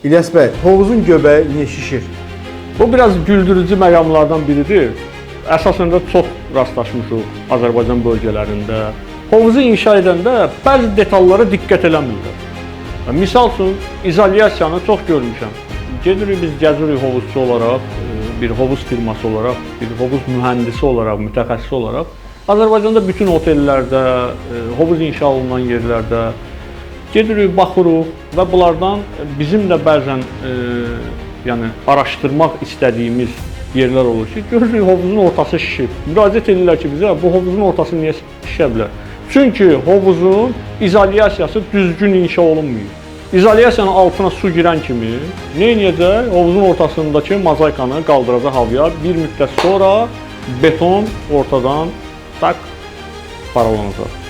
İlyas bəy, hovuzun göbəyi niyə şişir? Bu biraz güldürücü məqamlardan biridir. Əsasında çox rastlaşmışıq Azərbaycan bölgələrində. Hovuzu inşa edəndə bəzi detallara diqqət eləmirlər. Misal üçün, izolyasiyanı çox görmüşəm. Gedirik biz gəzirik hovuzçu olaraq, bir hovuz firması olaraq, bir hovuz mühəndisi olaraq, mütəxəssis olaraq. Azərbaycanda bütün otellərdə, hovuz inşa olunan yerlərdə gedirik, baxırıq və bunlardan bizim də bəzən yəni araşdırmaq istədiyimiz yerlər olur ki, görürük hovuzun ortası şişib. Müraciət edirlər ki, bizə bu hovuzun ortası niyə şişə bilər? Çünki hovuzun izolyasiyası düzgün inşa olunmuyor. İzolyasiyanın altına su girən kimi nə edəcək? Hovuzun ortasındakı mozaikanı qaldıracaq havaya. Bir müddət sonra beton ortadan tak paralanacaq.